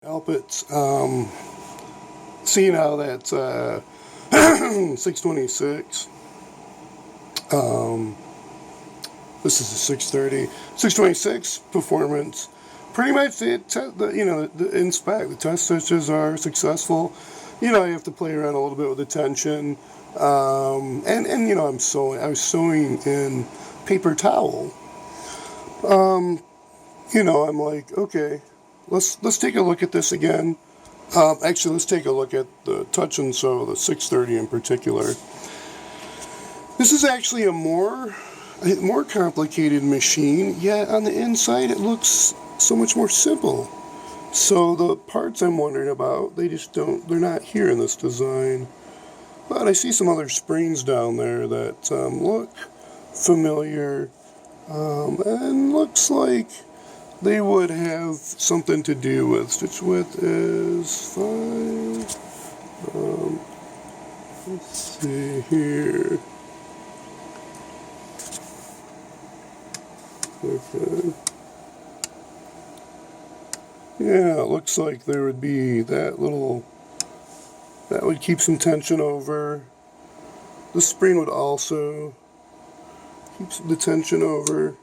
Help it. Seeing how that 626. Um, this is a 630. 626 performance. Pretty much the in spec, the test stitches are successful. You have to play around a little bit with the tension. And I was sewing in paper towel. I'm like, okay, let's take a look at this again. Actually, let's take a look at the Touch and Sew, the 630 in particular. This is actually a more complicated machine, yet on the inside it looks so much more simple. So the parts I'm wondering about, they're not here in this design. But I see some other springs down there that look familiar, and looks like they would have something to do with. Stitch width is 5. Let's see here. Okay. Yeah, it looks like there would be that would keep some tension over. The spring would also keep the tension over.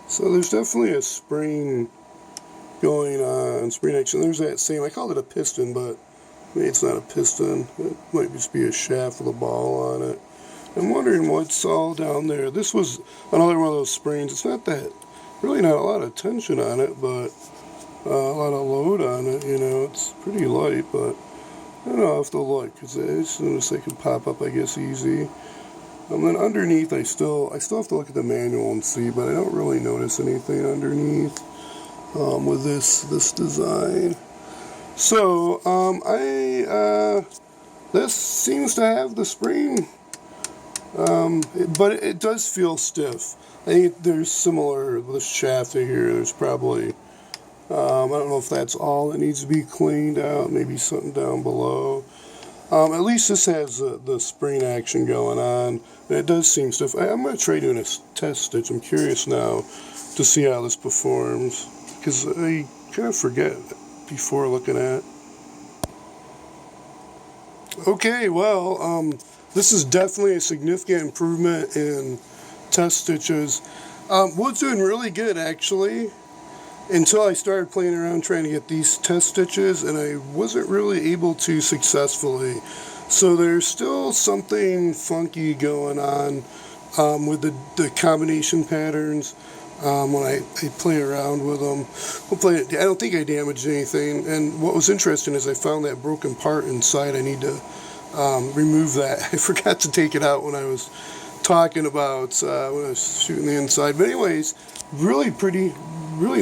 So there's definitely a spring going on, spring action. There's that same, I called it a piston, but maybe it's not a piston. It might just be a shaft with a ball on it. I'm wondering what's all down there. This was another one of those springs. It's really not a lot of tension on it, but a lot of load on it, It's pretty light, but I don't know, I'll have to look, because as soon as they can pop up, I guess, easy. And then underneath, I still have to look at the manual and see, but I don't really notice anything underneath with this design. So this seems to have the spring, but it does feel stiff. I think there's similar with the shaft here. There's probably I don't know if that's all that needs to be cleaned out. Maybe something down below. At least this has the spring action going on. And it does seem stiff. I'm going to try doing a test stitch. I'm curious now to see how this performs, because I kind of forget before looking at. Okay, well, this is definitely a significant improvement in test stitches. Was doing really good, actually, until I started playing around trying to get these test stitches, and I wasn't really able to successfully. So there's still something funky going on with the combination patterns when I play around with them. Hopefully, I don't think I damaged anything, and what was interesting is I found that broken part inside. I need to remove that. I forgot to take it out when I was talking about when I was shooting the inside. But anyways, really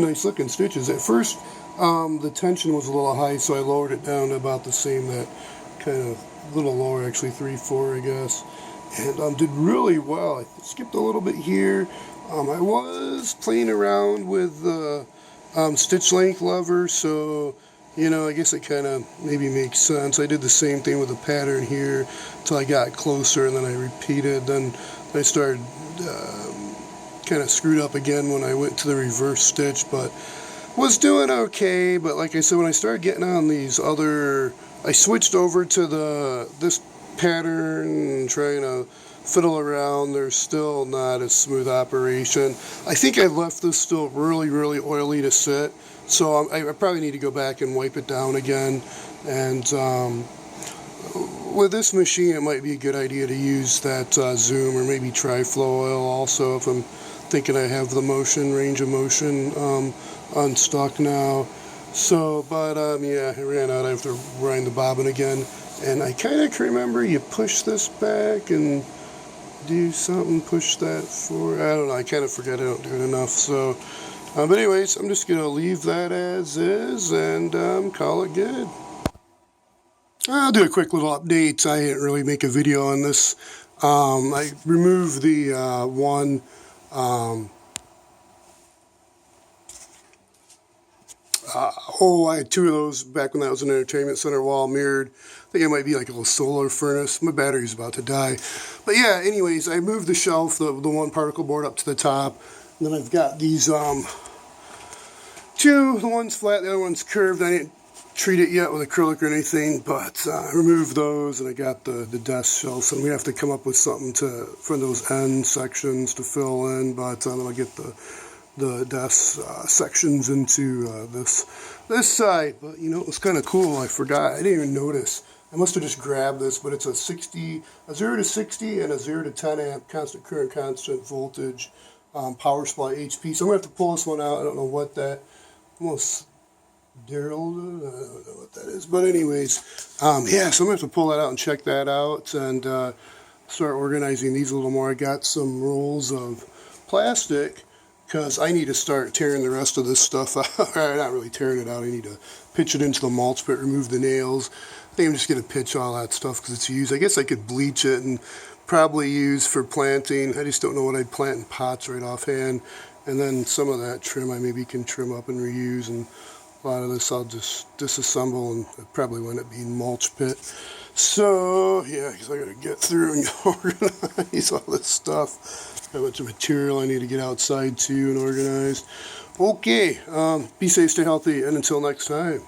nice looking stitches. At first, the tension was a little high, so I lowered it down to about the same, that kind of a little lower, actually 3/4, I guess, and did really well. I skipped a little bit here. I was playing around with the stitch length lever, so I guess it kind of maybe makes sense. I did the same thing with the pattern here until I got closer, and then I repeated. Then I started kind of screwed up again when I went to the reverse stitch, but was doing okay. But like I said, when I started getting on these other, I switched over to this pattern and trying to fiddle around. There's still not a smooth operation. I think I left this still really oily to sit, so I probably need to go back and wipe it down again. And with this machine, it might be a good idea to use that Zoom, or maybe Tri-Flow oil also, if I'm thinking I have the range of motion unstuck now. So, but yeah, I ran out. I have to wind the bobbin again, and I kind of can remember you push this back and do something, push that forward. I don't know, I kind of forget. I don't do it enough. So, but anyways, I'm just gonna leave that as is and call it good. I'll do a quick little update. I didn't really make a video on this. I removed the one. I had 2 of those back when that was an entertainment center, wall mirrored. I think it might be like a little solar furnace. My battery's about to die. But yeah, anyways, I moved the shelf, the one particle board, up to the top. And then I've got these 2, the one's flat, the other one's curved. I didn't treat it yet with acrylic or anything, but I removed those, and I got the desk shelves, and we have to come up with something for those end sections to fill in, but then I'll get the desk sections into this side. But you know, it was kind of cool. I forgot. I didn't even notice. I must have just grabbed this, but it's a 0 to 60 and a 0 to 10 amp constant current, constant voltage power supply HP. So I'm gonna have to pull this one out. I don't know what that almost Daryl, I don't know what that is, but anyways, yeah. So I'm gonna have to pull that out and check that out and start organizing these a little more. I got some rolls of plastic, because I need to start tearing the rest of this stuff out. Not really tearing it out. I need to pitch it into the mulch pit, remove the nails. I think I'm just going to pitch all that stuff because it's used. I guess I could bleach it and probably use for planting. I just don't know what I'd plant in pots right offhand. And then some of that trim I maybe can trim up and reuse. And a lot of this I'll just disassemble, and it probably wind up being mulch pit. So, yeah, because I got to get through and organize all this stuff. Got a bunch of material I need to get outside too and organize. Okay, be safe, stay healthy, and until next time.